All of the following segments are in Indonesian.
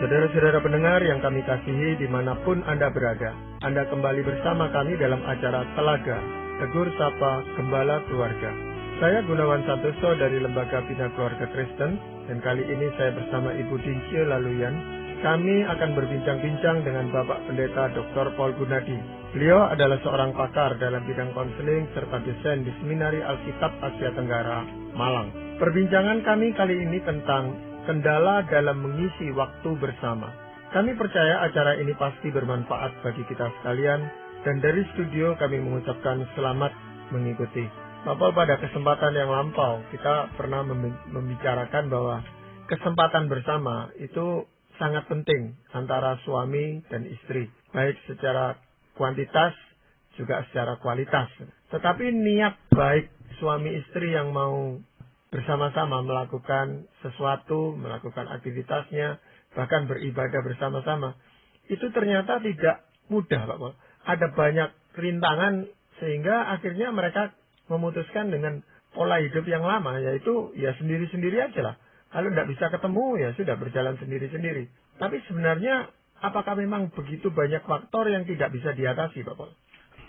Saudara-saudara pendengar yang kami kasihi dimanapun Anda berada, Anda kembali bersama kami dalam acara Telaga, Tegur Sapa Gembala Keluarga. Saya Gunawan Santoso dari Lembaga Bina Keluarga Kristen, dan kali ini saya bersama Ibu Dincie Laluyan. Kami akan berbincang-bincang dengan Bapak Pendeta Dr. Paul Gunadi. Beliau adalah seorang pakar dalam bidang konseling serta desain di Seminari Alkitab Asia Tenggara, Malang. Perbincangan kami kali ini tentang kendala dalam mengisi waktu bersama. Kami percaya acara ini pasti bermanfaat bagi kita sekalian, dan dari studio kami mengucapkan selamat mengikuti. Bapak, pada kesempatan yang lampau kita pernah membicarakan bahwa kesempatan bersama itu sangat penting antara suami dan istri, baik secara kuantitas juga secara kualitas. Tetapi niat baik suami istri yang mau bersama-sama melakukan sesuatu, melakukan aktivitasnya, bahkan beribadah bersama-sama, itu ternyata tidak mudah, Pak Paul. Ada banyak rintangan sehingga akhirnya mereka memutuskan dengan pola hidup yang lama, yaitu ya sendiri-sendiri aja lah. Kalau tidak bisa ketemu, ya sudah berjalan sendiri-sendiri. Tapi sebenarnya apakah memang begitu banyak faktor yang tidak bisa diatasi, Pak Paul?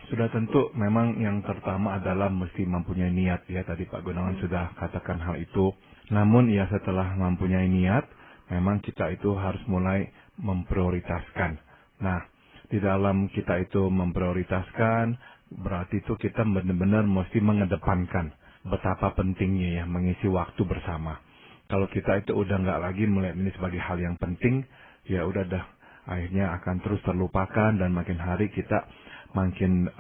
Sudah tentu memang yang pertama adalah mesti mempunyai niat, ya, tadi Pak Gunawan sudah katakan hal itu. Namun ya setelah mempunyai niat, memang kita itu harus mulai memprioritaskan. Nah, di dalam kita itu memprioritaskan, berarti itu kita benar-benar mesti mengedepankan betapa pentingnya ya mengisi waktu bersama. Kalau kita itu udah nggak lagi melihat ini sebagai hal yang penting, ya udah dah, akhirnya akan terus terlupakan dan makin hari kita makin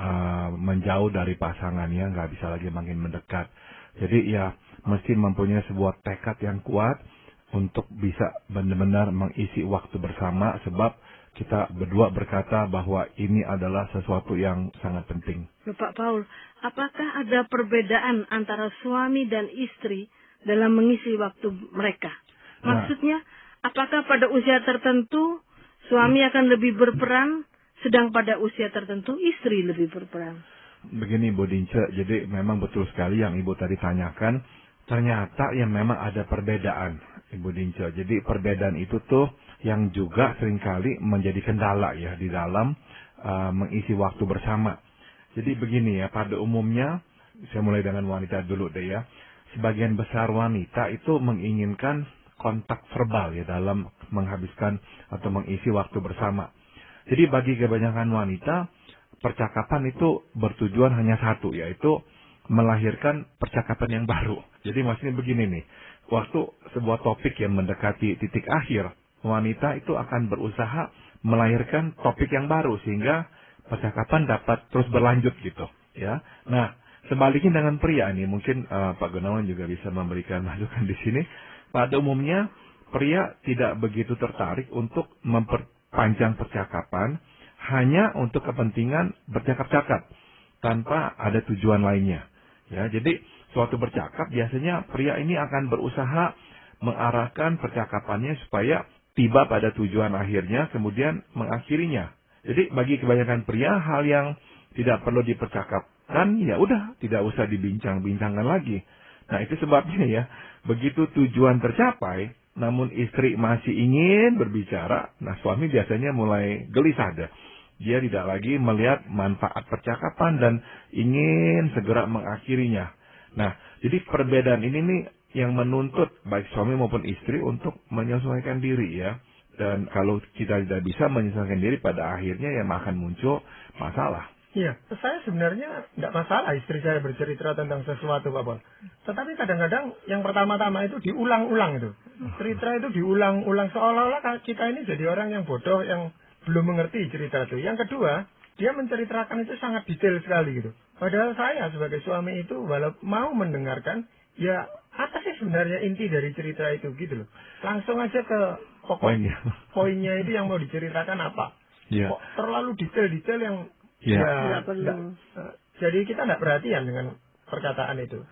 menjauh dari pasangan, ya, nggak bisa lagi makin mendekat. Jadi ya mesti mempunyai sebuah tekad yang kuat untuk bisa benar-benar mengisi waktu bersama, sebab kita berdua berkata bahwa ini adalah sesuatu yang sangat penting. Pak Paul, apakah ada perbedaan antara suami dan istri dalam mengisi waktu mereka? Maksudnya, apakah pada usia tertentu suami akan lebih berperan, sedang pada usia tertentu istri lebih berperan? Begini Bu Dince, jadi memang betul sekali yang Ibu tadi tanyakan. Ternyata ya memang ada perbedaan, Ibu Dince. Jadi perbedaan itu tuh yang juga seringkali menjadi kendala ya di dalam mengisi waktu bersama. Jadi begini ya, pada umumnya, saya mulai dengan wanita dulu deh ya. Sebagian besar wanita itu menginginkan kontak verbal ya dalam menghabiskan atau mengisi waktu bersama. Jadi bagi kebanyakan wanita, percakapan itu bertujuan hanya satu, yaitu melahirkan percakapan yang baru. Jadi maksudnya begini nih, waktu sebuah topik yang mendekati titik akhir, wanita itu akan berusaha melahirkan topik yang baru sehingga percakapan dapat terus berlanjut gitu, ya. Nah, sebaliknya dengan pria nih, mungkin Pak Gunawan juga bisa memberikan masukan di sini. Pada umumnya pria tidak begitu tertarik untuk memperpanjang percakapan hanya untuk kepentingan bercakap-cakap tanpa ada tujuan lainnya. Ya, jadi suatu bercakap biasanya pria ini akan berusaha mengarahkan percakapannya supaya tiba pada tujuan akhirnya, kemudian mengakhirinya. Jadi bagi kebanyakan pria hal yang tidak perlu dipercakapkan ya udah tidak usah dibincang-bincangkan lagi. Nah, itu sebabnya ya, begitu tujuan tercapai namun istri masih ingin berbicara, nah suami biasanya mulai gelisah deh. Dia tidak lagi melihat manfaat percakapan dan ingin segera mengakhirinya. Nah, jadi perbedaan ini nih yang menuntut baik suami maupun istri untuk menyesuaikan diri ya. Dan kalau kita tidak bisa menyesuaikan diri, pada akhirnya ya akan muncul masalah. Iya, saya sebenarnya tidak masalah istri saya bercerita tentang sesuatu, Pak Paul. Tetapi kadang-kadang yang pertama-tama itu diulang-ulang itu. Cerita itu diulang-ulang seolah-olah kita ini jadi orang yang bodoh yang belum mengerti cerita itu. Yang kedua, dia menceritakan itu sangat detail sekali gitu. Padahal saya sebagai suami itu walau mau mendengarkan, ya apa sih sebenarnya inti dari cerita itu gitu loh. Langsung aja ke pokok poinnya itu yang mau diceritakan apa. Ya. Kok terlalu detail-detail yang tidak perlu. Jadi kita tidak perhatian dengan perkataan itu.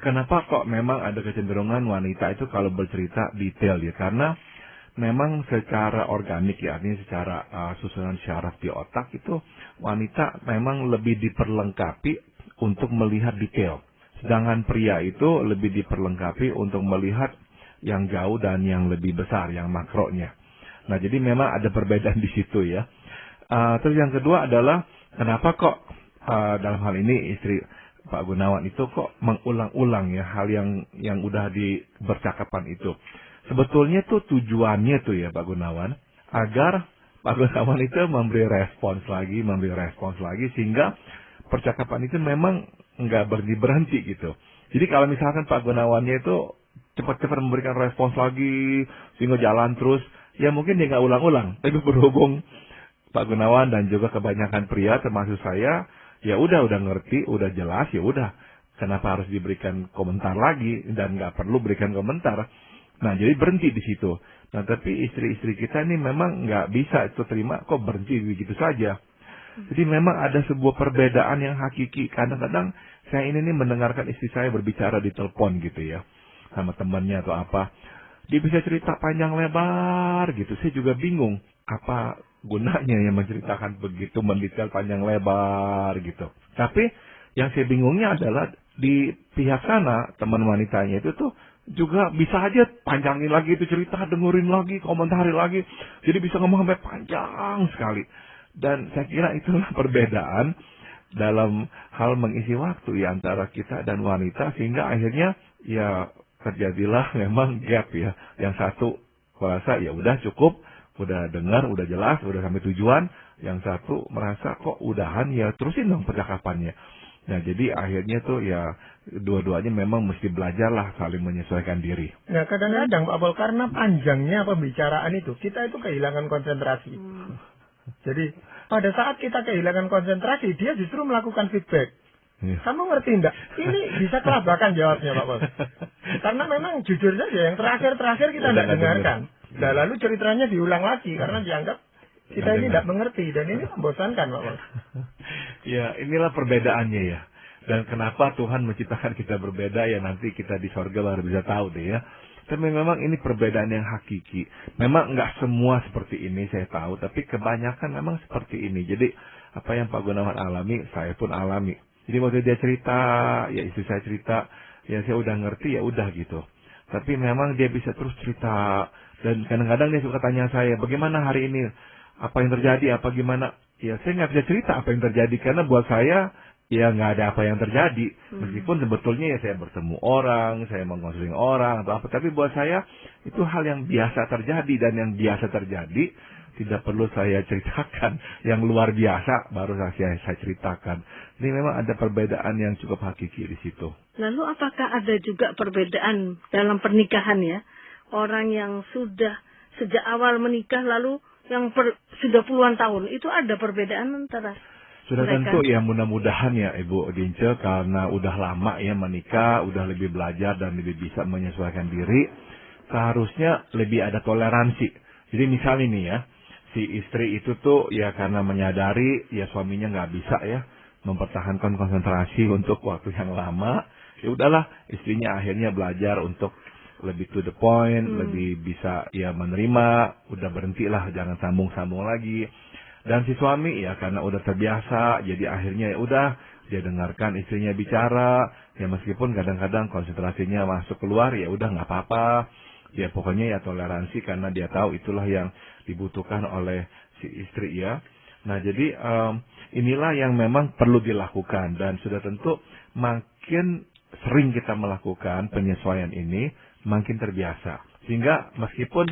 Kenapa kok memang ada kecenderungan wanita itu kalau bercerita detail ya? Karena memang secara organik ya, artinya secara susunan syaraf di otak itu wanita memang lebih diperlengkapi untuk melihat detail. Sedangkan pria itu lebih diperlengkapi untuk melihat yang jauh dan yang lebih besar, yang makronya. Nah, jadi memang ada perbedaan di situ ya. Terus yang kedua adalah kenapa kok dalam hal ini istri Pak Gunawan itu kok mengulang-ulang ya hal yang udah bercakapan itu. Sebetulnya tuh tujuannya tuh ya Pak Gunawan agar Pak Gunawan itu memberi respons lagi sehingga percakapan itu memang nggak berhenti gitu. Jadi kalau misalkan Pak Gunawannya itu cepat-cepat memberikan respons lagi sehingga jalan terus, ya mungkin dia nggak ulang-ulang. Tapi berhubung Pak Gunawan dan juga kebanyakan pria termasuk saya, ya udah ngerti, udah jelas, ya udah. Kenapa harus diberikan komentar lagi dan nggak perlu berikan komentar? Nah, jadi berhenti di situ. Nah, tapi istri-istri kita ini memang nggak bisa itu terima kok berhenti begitu saja. Jadi memang ada sebuah perbedaan yang hakiki. Kadang-kadang saya ini nih mendengarkan istri saya berbicara di telepon gitu ya, sama temannya atau apa. Dia bisa cerita panjang lebar gitu. Saya juga bingung apa gunanya yang menceritakan begitu mendetail panjang lebar gitu. Tapi yang saya bingungnya adalah di pihak sana teman wanitanya itu tuh juga bisa aja panjangin lagi itu cerita, dengerin lagi, komentari lagi. Jadi bisa ngomong sampai panjang sekali. Dan saya kira itulah perbedaan dalam hal mengisi waktu ya antara kita dan wanita. Sehingga akhirnya ya terjadilah memang gap ya. Yang satu merasa ya udah cukup, udah dengar, udah jelas, udah sampai tujuan. Yang satu merasa kok udahan ya terusin dong percakapannya. Nah, jadi akhirnya tuh ya dua-duanya memang mesti belajarlah saling menyesuaikan diri. Nah, kadang-kadang Pak Pol, karena panjangnya pembicaraan itu, kita itu kehilangan konsentrasi. Jadi, pada saat kita kehilangan konsentrasi, dia justru melakukan feedback. Kamu ngerti enggak? Ini bisa kelabakan jawabnya Pak Pol. Karena memang jujur saja, yang terakhir kita tidak dengarkan. Nah, lalu ceritanya diulang lagi, karena dianggap kita ini tidak mengerti, dan ini membosankan Pak Pol. Ya, inilah perbedaannya ya. Dan kenapa Tuhan menciptakan kita berbeda ya nanti kita di sorga baru bisa tahu deh ya. Tapi memang ini perbedaan yang hakiki. Memang nggak semua seperti ini saya tahu, tapi kebanyakan memang seperti ini. Jadi apa yang Pak Gunawan alami, saya pun alami. Jadi waktu dia cerita, ya istri saya cerita, ya saya udah ngerti ya udah gitu. Tapi memang dia bisa terus cerita dan kadang-kadang dia suka tanya saya, bagaimana hari ini? Apa yang terjadi? Apa gimana? Ya saya nggak bisa cerita apa yang terjadi karena buat saya ya nggak ada apa yang terjadi. Meskipun sebetulnya ya saya bertemu orang, saya mengkonseling orang atau apa. Tapi buat saya itu hal yang biasa terjadi dan yang biasa terjadi tidak perlu saya ceritakan. Yang luar biasa baru saya ceritakan. Ini memang ada perbedaan yang cukup hakiki di situ. Lalu apakah ada juga perbedaan dalam pernikahan ya? Orang yang sudah sejak awal menikah lalu yang sudah puluhan tahun, itu ada perbedaan antara sudah mereka? Tentu ya mudah-mudahan ya Ibu Dince karena udah lama ya menikah, udah lebih belajar dan lebih bisa menyesuaikan diri, seharusnya lebih ada toleransi. Jadi misalnya nih ya, si istri itu tuh ya karena menyadari ya suaminya nggak bisa ya mempertahankan konsentrasi untuk waktu yang lama, ya udahlah istrinya akhirnya belajar untuk lebih to the point, lebih bisa ya menerima, udah berhentilah, jangan sambung-sambung lagi. Dan si suami ya karena udah terbiasa, jadi akhirnya ya udah dia dengarkan istrinya bicara, ya meskipun kadang-kadang konsentrasinya masuk keluar, ya udah nggak apa-apa. Ya pokoknya ya toleransi karena dia tahu itulah yang dibutuhkan oleh si istri ya. Nah jadi inilah yang memang perlu dilakukan dan sudah tentu makin sering kita melakukan penyesuaian ini, makin terbiasa. Sehingga meskipun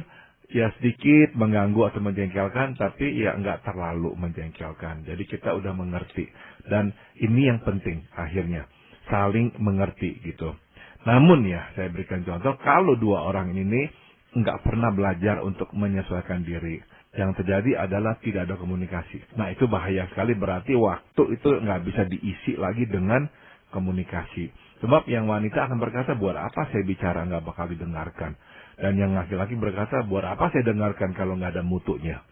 ya sedikit mengganggu atau menjengkelkan, tapi ya nggak terlalu menjengkelkan. Jadi kita udah mengerti. Dan ini yang penting akhirnya, saling mengerti gitu. Namun ya, saya berikan contoh, kalau dua orang ini nggak pernah belajar untuk menyesuaikan diri, yang terjadi adalah tidak ada komunikasi. Nah itu bahaya sekali, berarti waktu itu nggak bisa diisi lagi dengan komunikasi. Sebab yang wanita akan berkata, buat apa saya bicara nggak bakal didengarkan. Dan yang laki-laki berkata, buat apa saya dengarkan kalau nggak ada mutunya.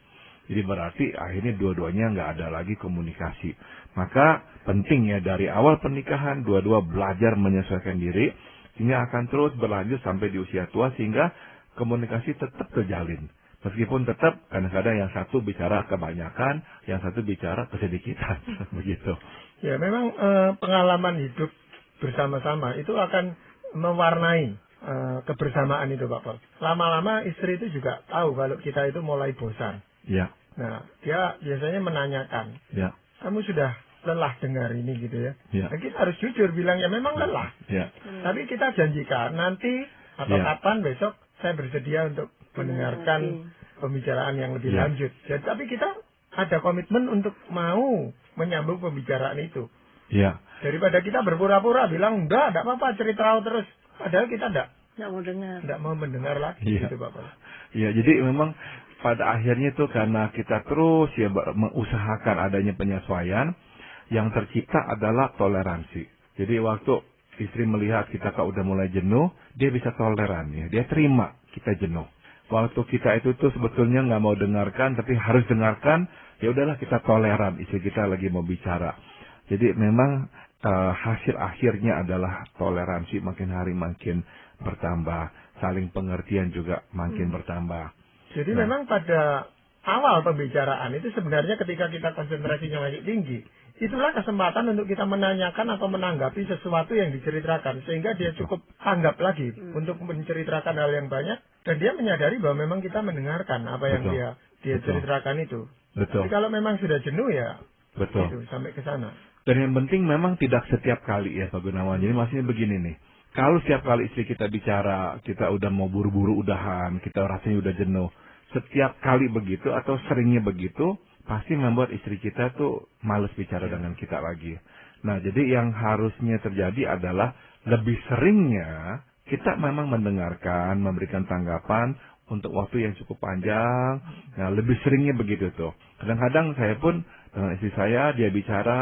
Jadi berarti akhirnya dua-duanya nggak ada lagi komunikasi. Maka penting ya dari awal pernikahan, dua-dua belajar menyesuaikan diri, sehingga akan terus berlanjut sampai di usia tua, sehingga komunikasi tetap terjalin. Meskipun tetap kadang-kadang yang satu bicara kebanyakan, yang satu bicara kesedikitan. Begitu. Ya memang pengalaman hidup bersama-sama itu akan mewarnai kebersamaan itu Pak Paul. Lama-lama istri itu juga tahu kalau kita itu mulai bosan. Ya. Nah, dia biasanya menanyakan, Ya. kamu sudah lelah dengar ini gitu ya. Ya. Nah, kita harus jujur bilang ya memang lelah. Ya. Tapi kita janjikan nanti atau Ya. kapan besok saya bersedia untuk mendengarkan pembicaraan yang lebih Ya. lanjut. Jadi, tapi kita ada komitmen untuk mau menyambung pembicaraan itu. Ya. Daripada kita berpura-pura bilang enggak apa-apa cerita terus. Padahal kita enggak mau dengar. mau mendengar lagi Iya. gitu Bapak. Ya, jadi memang pada akhirnya tuh karena kita terus ya mengusahakan adanya penyesuaian, yang tercipta adalah toleransi. Jadi waktu istri melihat kita kok udah mulai jenuh, dia bisa toleran ya, dia terima kita jenuh. Waktu kita itu tuh sebetulnya nggak mau dengarkan, tapi harus dengarkan, ya udahlah kita toleran, istri kita lagi mau bicara. Jadi memang hasil akhirnya adalah toleransi makin hari makin bertambah, saling pengertian juga makin bertambah. Jadi Nah. memang pada awal pembicaraan itu sebenarnya ketika kita konsentrasinya masih tinggi, itulah kesempatan untuk kita menanyakan atau menanggapi sesuatu yang diceritakan sehingga dia cukup tanggap lagi untuk menceritakan hal yang banyak dan dia menyadari bahwa memang kita mendengarkan apa yang Betul. dia Betul. ceritakan itu. Betul. Tapi kalau memang sudah jenuh ya Betul. itu sampai ke sana. Dan yang penting memang tidak setiap kali ya Pak Gunawan. Jadi maksudnya begini nih. Kalau setiap kali istri kita bicara, kita udah mau buru-buru udahan, kita rasanya udah jenuh. Setiap kali begitu atau seringnya begitu, pasti membuat istri kita tuh males bicara dengan kita lagi. Nah, jadi yang harusnya terjadi adalah lebih seringnya kita memang mendengarkan, memberikan tanggapan untuk waktu yang cukup panjang. Nah, lebih seringnya begitu tuh. Kadang-kadang saya pun dengan istri saya, dia bicara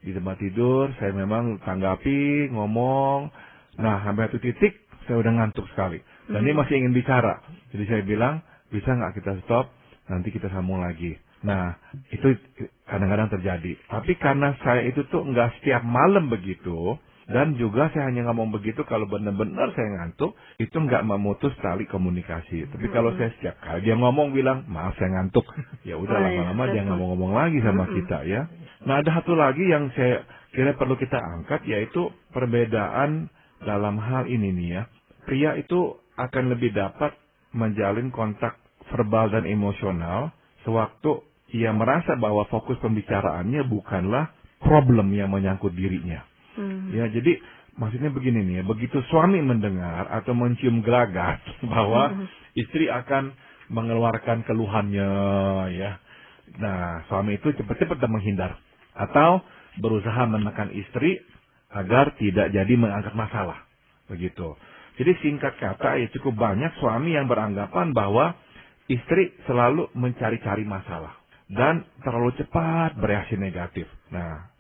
di tempat tidur, saya memang tanggapi, ngomong. Nah, sampai satu titik, saya udah ngantuk sekali. Dan dia masih ingin bicara. Jadi saya bilang, bisa nggak kita stop, nanti kita sambung lagi. Nah, itu kadang-kadang terjadi. Tapi karena saya itu tuh nggak setiap malam begitu, dan juga saya hanya ngomong begitu kalau benar-benar saya ngantuk, itu nggak memutus tali komunikasi. Tapi kalau saya setiap kali dia ngomong bilang, maaf saya ngantuk, ya udah lama-lama dia ngomong-ngomong lagi sama kita ya. Nah, ada satu lagi yang saya kira perlu kita angkat, yaitu perbedaan dalam hal ini nih ya. Pria itu akan lebih dapat menjalin kontak verbal dan emosional sewaktu ia merasa bahwa fokus pembicaraannya bukanlah problem yang menyangkut dirinya. Ya, jadi maksudnya begini nih ya, begitu suami mendengar atau mencium gelagat bahwa istri akan mengeluarkan keluhannya ya. Nah, suami itu cepat-cepat menghindar atau berusaha menekan istri agar tidak jadi mengangkat masalah. Begitu. Jadi singkat kata ya cukup banyak suami yang beranggapan bahwa istri selalu mencari-cari masalah dan terlalu cepat bereaksi negatif. Nah,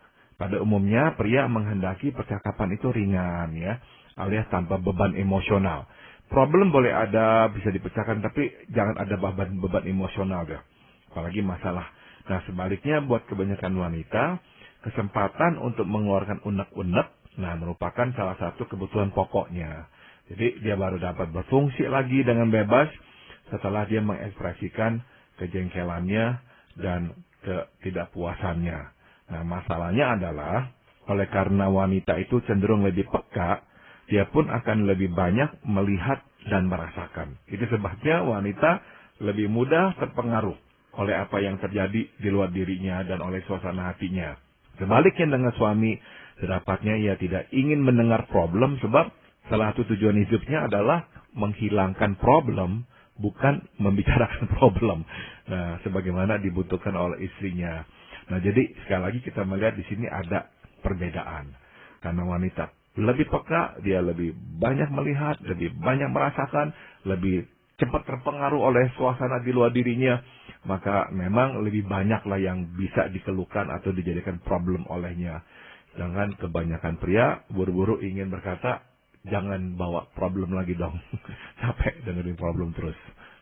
pada umumnya pria menghendaki percakapan itu ringan ya, alias tanpa beban emosional. Problem boleh ada, bisa dipecahkan, tapi jangan ada beban emosional ya, apalagi masalah. Nah, sebaliknya buat kebanyakan wanita, kesempatan untuk mengeluarkan unek-unek, nah merupakan salah satu kebutuhan pokoknya. Jadi dia baru dapat berfungsi lagi dengan bebas setelah dia mengekspresikan kejengkelannya dan ketidakpuasannya. Nah, masalahnya adalah oleh karena wanita itu cenderung lebih peka, dia pun akan lebih banyak melihat dan merasakan. Itu sebabnya wanita lebih mudah terpengaruh oleh apa yang terjadi di luar dirinya dan oleh suasana hatinya. Sebaliknya dengan suami, sedapatnya ia tidak ingin mendengar problem sebab salah satu tujuan hidupnya adalah menghilangkan problem, bukan membicarakan problem. Nah, sebagaimana dibutuhkan oleh istrinya. Nah, jadi sekali lagi kita melihat di sini ada perbedaan. Karena wanita lebih peka, dia lebih banyak melihat, lebih banyak merasakan, lebih cepat terpengaruh oleh suasana di luar dirinya, maka memang lebih banyaklah yang bisa dikeluhkan atau dijadikan problem olehnya. Sedangkan kebanyakan pria buru-buru ingin berkata, jangan bawa problem lagi dong. Capek dengerin problem terus.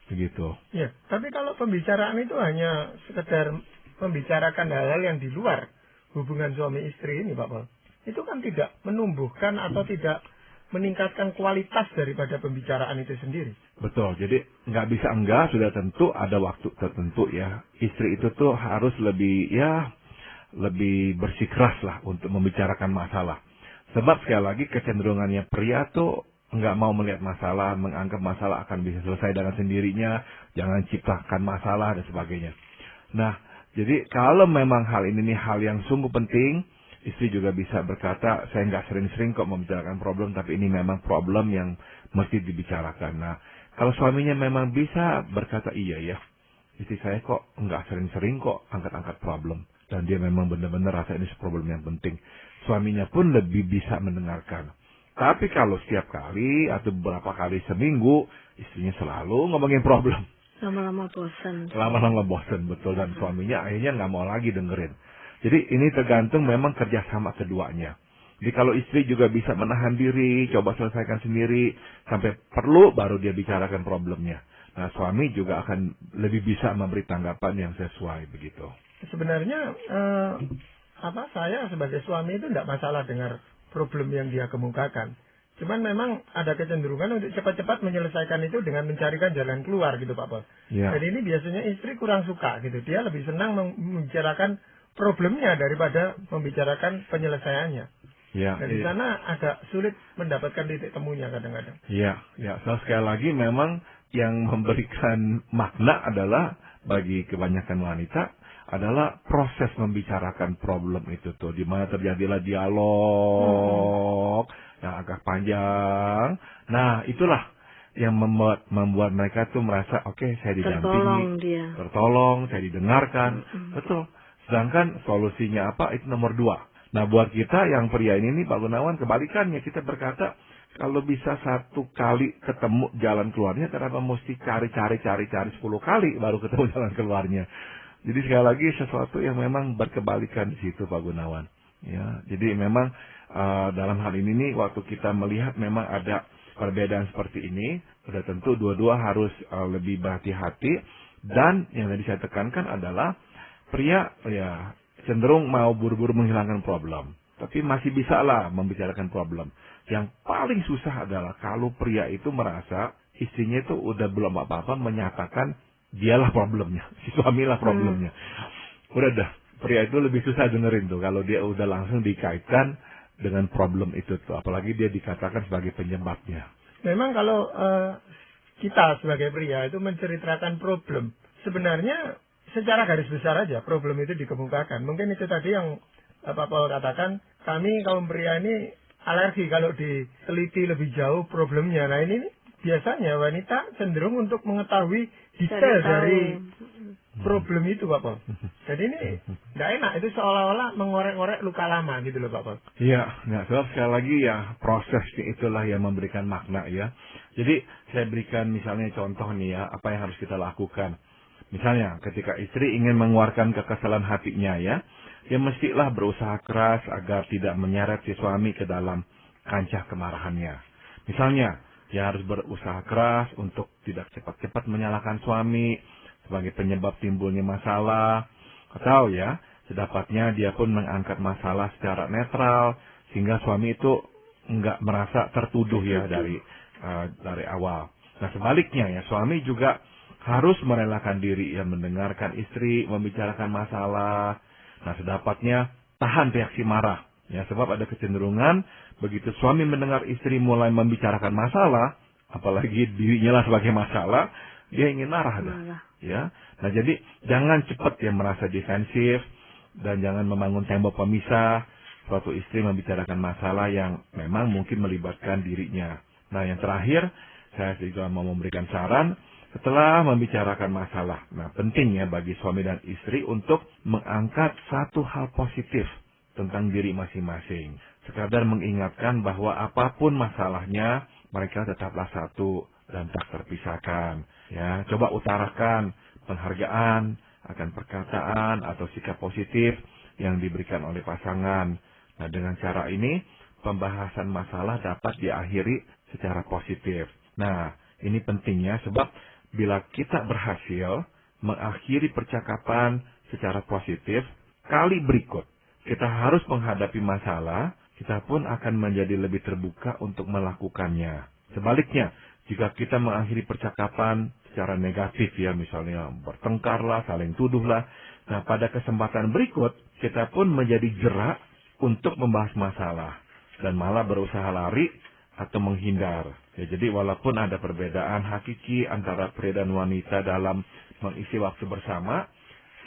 Begitu. Ya, tapi kalau pembicaraan itu hanya sekedar membicarakan hal-hal yang di luar hubungan suami istri ini, Pak Paul, itu kan tidak menumbuhkan atau tidak meningkatkan kualitas daripada pembicaraan itu sendiri. Betul, jadi nggak bisa enggak, sudah tentu ada waktu tertentu ya. Istri itu tuh harus lebih bersikeras lah untuk membicarakan masalah. Sebab sekali lagi kecenderungannya pria tuh nggak mau melihat masalah, menganggap masalah akan bisa selesai dengan sendirinya, jangan ciptakan masalah dan sebagainya. Nah, jadi kalau memang hal ini nih hal yang sungguh penting, istri juga bisa berkata, saya nggak sering-sering kok membicarakan problem, tapi ini memang problem yang mesti dibicarakan. Nah, kalau suaminya memang bisa berkata, iya ya, istri saya kok nggak sering-sering kok angkat-angkat problem. Dan dia memang benar-benar rasa ini problem yang penting. Suaminya pun lebih bisa mendengarkan. Tapi kalau setiap kali atau beberapa kali seminggu, istrinya selalu ngomongin problem. Lama-lama bosan. Lama-lama bosan, betul. Dan suaminya akhirnya nggak mau lagi dengerin. Jadi ini tergantung memang kerjasama keduanya. Jadi kalau istri juga bisa menahan diri, coba selesaikan sendiri, sampai perlu baru dia bicarakan problemnya. Nah, suami juga akan lebih bisa memberi tanggapan yang sesuai begitu. Sebenarnya saya sebagai suami itu tidak masalah dengar problem yang dia kemukakan. Cuman memang ada kecenderungan untuk cepat-cepat menyelesaikan itu dengan mencarikan jalan keluar gitu Pak Pol. Ya. Jadi ini biasanya istri kurang suka gitu. Dia lebih senang membicarakan problemnya daripada membicarakan penyelesaiannya. Ya. Dan di sana agak sulit mendapatkan titik temunya kadang-kadang. Iya, ya. So, sekali lagi memang yang memberikan makna adalah bagi kebanyakan wanita adalah proses membicarakan problem itu tuh, di mana terjadilah dialog yang agak panjang. Nah, itulah yang membuat mereka tuh merasa oke, saya didampingi, tertolong, saya didengarkan, betul. Sedangkan solusinya apa? Itu nomor 2. Nah, buat kita yang pria ini nih Pak Gunawan, kebalikannya, kita berkata kalau bisa 1 kali ketemu jalan keluarnya, kenapa mesti cari 10 kali baru ketemu jalan keluarnya? Jadi sekali lagi sesuatu yang memang berkebalikan di situ Pak Gunawan. Ya, jadi memang dalam hal ini nih waktu kita melihat memang ada perbedaan seperti ini, sudah tentu dua-dua harus lebih berhati-hati. Dan yang tadi saya tekankan adalah pria ya cenderung mau buru-buru menghilangkan problem, tapi masih bisa lah membicarakan problem. Yang paling susah adalah kalau pria itu merasa istrinya itu udah belum apa-apa menyatakan dialah problemnya, si suamilah problemnya. Udah dah, pria itu lebih susah dengerin tuh kalau dia udah langsung dikaitkan dengan problem itu tuh, apalagi dia dikatakan sebagai penyebabnya. Memang kalau kita sebagai pria itu menceritakan problem, sebenarnya secara garis besar aja problem itu dikemukakan. Mungkin itu tadi yang Pak Paul katakan, kami kaum pria ini alergi kalau diteliti lebih jauh problemnya. Nah ini biasanya wanita cenderung untuk mengetahui detail dari problem itu Pak Paul. Jadi ini tidak enak, itu seolah-olah mengorek-ngorek luka lama gitu loh Pak Paul. Iya, sebab sekali lagi ya prosesnya itulah yang memberikan makna ya. Jadi saya berikan misalnya contoh nih ya, apa yang harus kita lakukan. Misalnya ketika istri ingin mengeluarkan kekesalan hatinya ya, dia mestilah berusaha keras agar tidak menyeret si suami ke dalam kancah kemarahannya. Misalnya, dia harus berusaha keras untuk tidak cepat-cepat menyalahkan suami sebagai penyebab timbulnya masalah. Atau ya, sedapatnya dia pun mengangkat masalah secara netral sehingga suami itu enggak merasa tertuduh ya dari awal. Nah sebaliknya ya, suami juga harus merelakan diri yang mendengarkan istri membicarakan masalah. Nah sedapatnya tahan reaksi marah. Ya, sebab ada kecenderungan begitu suami mendengar istri mulai membicarakan masalah, apalagi dirinya lah sebagai masalah, dia ingin marah dah. Ya. Nah, jadi jangan cepat ya merasa defensif dan jangan membangun tembok pemisah suatu istri membicarakan masalah yang memang mungkin melibatkan dirinya. Nah, yang terakhir saya juga mau memberikan saran setelah membicarakan masalah. Nah, pentingnya bagi suami dan istri untuk mengangkat satu hal positif tentang diri masing-masing. Sekadar mengingatkan bahwa apapun masalahnya, mereka tetaplah satu dan tak terpisahkan. Ya, coba utarakan penghargaan akan perkataan atau sikap positif yang diberikan oleh pasangan. Nah, dengan cara ini, pembahasan masalah dapat diakhiri secara positif. Nah, ini pentingnya sebab bila kita berhasil mengakhiri percakapan secara positif, kali berikut kita harus menghadapi masalah, kita pun akan menjadi lebih terbuka untuk melakukannya. Sebaliknya, jika kita mengakhiri percakapan secara negatif ya, misalnya bertengkarlah, saling tuduhlah, nah pada kesempatan berikut, kita pun menjadi jerak untuk membahas masalah. Dan malah berusaha lari atau menghindar. Ya, jadi walaupun ada perbedaan hakiki antara pria dan wanita dalam mengisi waktu bersama,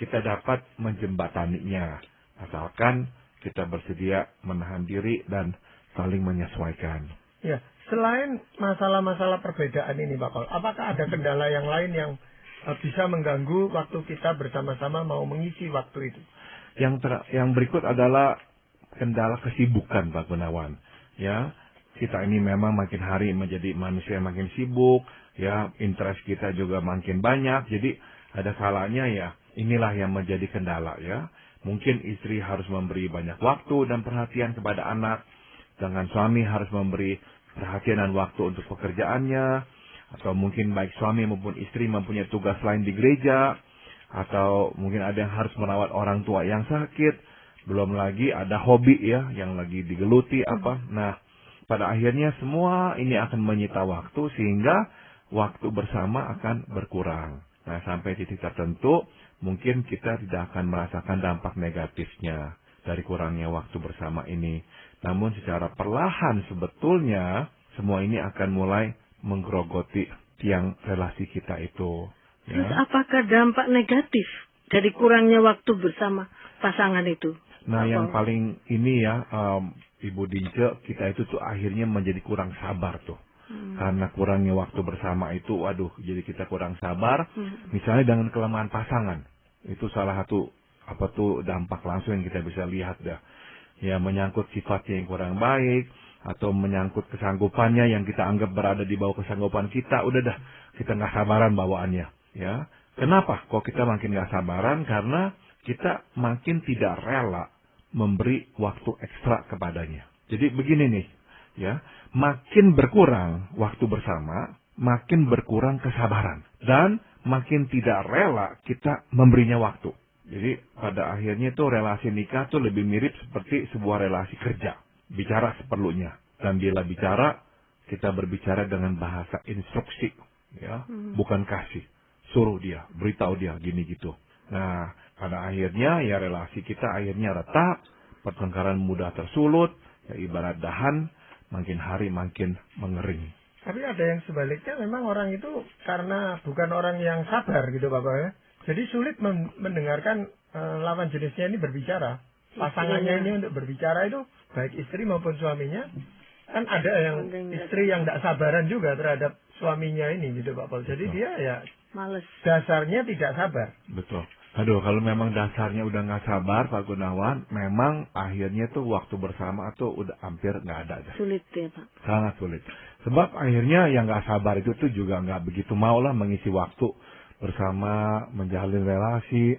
kita dapat menjembataninya. Asalkan kita bersedia menahan diri dan saling menyesuaikan. Ya, selain masalah-masalah perbedaan ini, Pak Paul, apakah ada kendala yang lain yang bisa mengganggu waktu kita bersama-sama mau mengisi waktu itu? Yang berikut adalah kendala kesibukan, Pak Gunawan. Ya, kita ini memang makin hari menjadi manusia yang makin sibuk, ya, interest kita juga makin banyak. Jadi ada kalanya ya, inilah yang menjadi kendala ya. Mungkin istri harus memberi banyak waktu dan perhatian kepada anak, sedangkan suami harus memberi perhatian dan waktu untuk pekerjaannya, atau mungkin baik suami maupun istri mempunyai tugas lain di gereja, atau mungkin ada yang harus merawat orang tua yang sakit, belum lagi ada hobi ya yang lagi digeluti apa. Nah, pada akhirnya semua ini akan menyita waktu sehingga waktu bersama akan berkurang. Nah, sampai titik tertentu mungkin kita tidak akan merasakan dampak negatifnya dari kurangnya waktu bersama ini. Namun secara perlahan sebetulnya semua ini akan mulai menggerogoti tiang relasi kita itu. Ya. Terus apakah dampak negatif dari kurangnya waktu bersama pasangan itu? Nah, yang paling ini ya, Ibu Dince, kita itu tuh akhirnya menjadi kurang sabar tuh. Karena kurangnya waktu bersama itu, waduh, jadi kita kurang sabar. Misalnya dengan kelemahan pasangan, itu salah satu dampak langsung yang kita bisa lihat dah. Ya, menyangkut sifatnya yang kurang baik, atau menyangkut kesanggupannya yang kita anggap berada di bawah kesanggupan kita, udah dah, kita nggak sabaran bawaannya. Ya, kenapa? Kok kita makin nggak sabaran? Karena kita makin tidak rela memberi waktu ekstra kepadanya. Jadi begini nih, ya, makin berkurang waktu bersama, makin berkurang kesabaran, dan makin tidak rela kita memberinya waktu. Jadi pada akhirnya tuh relasi nikah tuh lebih mirip seperti sebuah relasi kerja, bicara seperlunya, dan bila bicara kita berbicara dengan bahasa instruksi, ya, bukan kasih, suruh dia, beritahu dia gini gitu. Nah, pada akhirnya ya relasi kita akhirnya retak, pertengkaran mudah tersulut, ya ibarat dahan, makin hari makin mengering. Tapi ada yang sebaliknya, memang orang itu karena bukan orang yang sabar gitu Bapak ya. Jadi sulit mendengarkan lawan jenisnya ini berbicara. Pasangannya ini untuk berbicara itu, baik istri maupun suaminya. Kan ada yang istri yang tidak sabaran juga terhadap suaminya ini gitu Pak Paul. Jadi dia ya males. Dasarnya tidak sabar. Betul. Aduh, kalau memang dasarnya udah nggak sabar, Pak Gunawan, memang akhirnya tuh waktu bersama tuh udah hampir nggak ada. Sulit ya Pak. Sangat sulit. Sebab akhirnya yang nggak sabar itu tuh juga nggak begitu mau lah mengisi waktu bersama, menjalin relasi,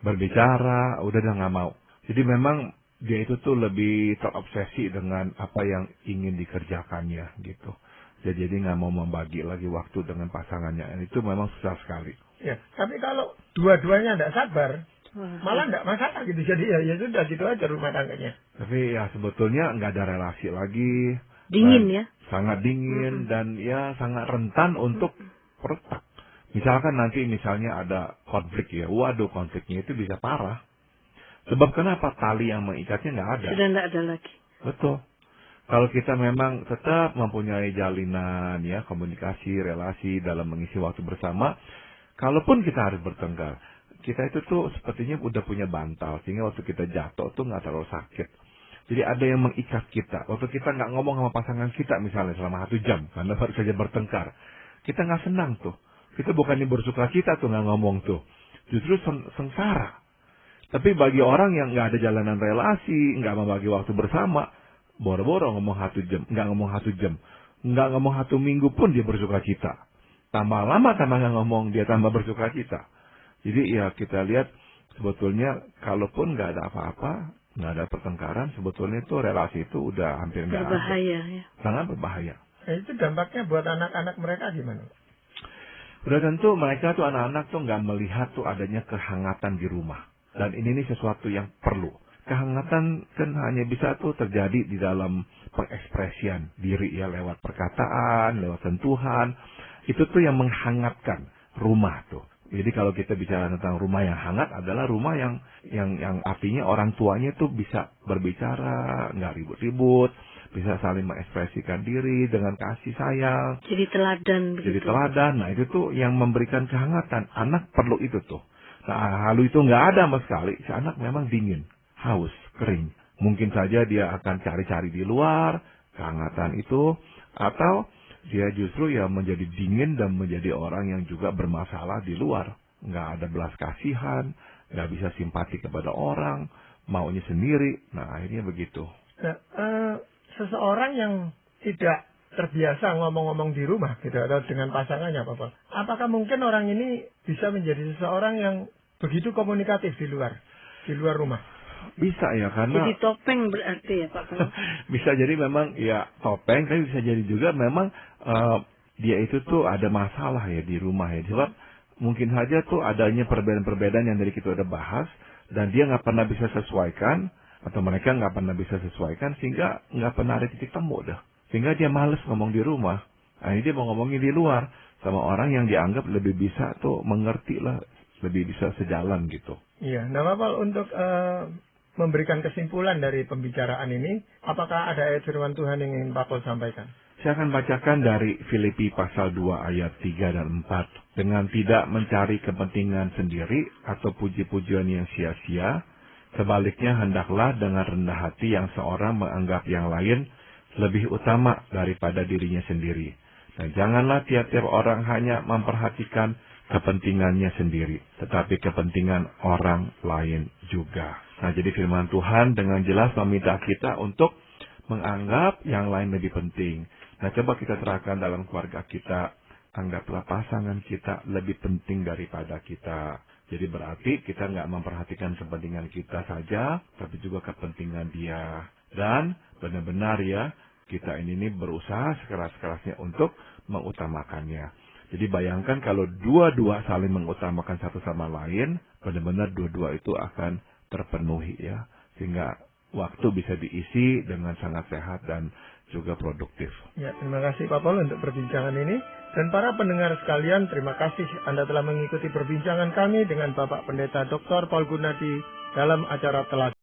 berbicara, udah nggak mau. Jadi memang dia itu tuh lebih terobsesi dengan apa yang ingin dikerjakannya gitu. Jadi nggak mau membagi lagi waktu dengan pasangannya. Dan itu memang susah sekali. Ya, tapi kalau dua-duanya tidak sabar, malah tidak masalah gitu. Jadi ya sudah gitu aja rumah tangganya. Tapi ya sebetulnya nggak ada relasi lagi. Dingin ya. Sangat dingin dan ya sangat rentan untuk retak. Misalkan nanti misalnya ada konflik ya, waduh konfliknya itu bisa parah. Sebab kenapa? Tali yang mengikatnya nggak ada. Sudah nggak ada lagi. Betul. Kalau kita memang tetap mempunyai jalinan ya, komunikasi, relasi dalam mengisi waktu bersama, kalaupun kita harus bertengkar, kita itu tuh sepertinya udah punya bantal, sehingga waktu kita jatuh tuh nggak terlalu sakit. Jadi ada yang mengikat kita. Waktu kita nggak ngomong sama pasangan kita misalnya selama 1 jam, karena baru saja bertengkar, kita nggak senang tuh. Kita bukannya bersuka cita tuh nggak ngomong tuh, justru sengsara. Tapi bagi orang yang nggak ada jalanan relasi, nggak membagi waktu bersama, boro-boro ngomong 1 jam, nggak ngomong 1 jam, nggak ngomong 1 minggu pun dia bersuka cita. Tambah lama tambah nggak ngomong, dia tambah bersuka cita. Jadi ya kita lihat sebetulnya kalaupun nggak ada apa-apa, nggak ada pertengkaran, sebetulnya itu relasi itu udah hampir nggak ada. Berbahaya ya. Sangat berbahaya. Itu dampaknya buat anak-anak mereka gimana? Udah tentu mereka tuh anak-anak tuh nggak melihat tuh adanya kehangatan di rumah. Dan ini nih sesuatu yang perlu. Kehangatan kan hanya bisa tuh terjadi di dalam pengekspresian diri ya, lewat perkataan, lewat sentuhan. Itu tuh yang menghangatkan rumah tuh. Jadi kalau kita bicara tentang rumah yang hangat adalah rumah yang artinya orang tuanya tuh bisa berbicara, nggak ribut-ribut, bisa saling mengekspresikan diri dengan kasih sayang. Jadi teladan begitu. Jadi teladan. Nah itu tuh yang memberikan kehangatan. Anak perlu itu tuh. Nah hal itu nggak ada sama sekali. Si anak memang dingin, haus, kering. Mungkin saja dia akan cari-cari di luar kehangatan itu, atau dia justru ya menjadi dingin dan menjadi orang yang juga bermasalah di luar. Nggak ada belas kasihan, nggak bisa simpati kepada orang, maunya sendiri. Nah akhirnya begitu. Nah, seseorang yang tidak terbiasa ngomong-ngomong di rumah gitu atau dengan pasangannya Papa, apakah mungkin orang ini bisa menjadi seseorang yang begitu komunikatif di luar rumah? Bisa ya, karena Jadi topeng berarti ya Pak. bisa jadi memang ya topeng, tapi bisa jadi juga memang dia itu tuh ada masalah ya di rumah ya. Sebab mungkin saja tuh adanya perbedaan-perbedaan yang dari kita udah bahas, dan dia nggak pernah bisa sesuaikan, atau mereka nggak pernah bisa sesuaikan, sehingga nggak pernah ada titik temu dah. Sehingga dia males ngomong di rumah. Nah, ini dia mau ngomongin di luar sama orang yang dianggap lebih bisa tuh mengerti lah, lebih bisa sejalan gitu. Iya, nah Bapak untuk memberikan kesimpulan dari pembicaraan ini, apakah ada ayat firman Tuhan yang ingin Pak Paul sampaikan? Saya akan bacakan dari Filipi pasal 2 ayat 3 dan 4. Dengan tidak mencari kepentingan sendiri atau puji-pujian yang sia-sia, sebaliknya hendaklah dengan rendah hati yang seorang menganggap yang lain lebih utama daripada dirinya sendiri. Dan janganlah tiap-tiap orang hanya memperhatikan kepentingannya sendiri, tetapi kepentingan orang lain juga. Nah, jadi firman Tuhan dengan jelas meminta kita untuk menganggap yang lain lebih penting. Nah, coba kita terapkan dalam keluarga kita. Anggaplah pasangan kita lebih penting daripada kita. Jadi berarti kita nggak memperhatikan kepentingan kita saja, tapi juga kepentingan dia. Dan benar-benar ya, kita ini berusaha sekeras-kerasnya untuk mengutamakannya. Jadi bayangkan kalau dua-dua saling mengutamakan satu sama lain, benar-benar dua-dua itu akan terpenuhi ya. Sehingga waktu bisa diisi dengan sangat sehat dan juga produktif. Ya, terima kasih Pak Paul untuk perbincangan ini. Dan para pendengar sekalian, terima kasih Anda telah mengikuti perbincangan kami dengan Bapak Pendeta Dr. Paul Gunadi dalam acara Telaga.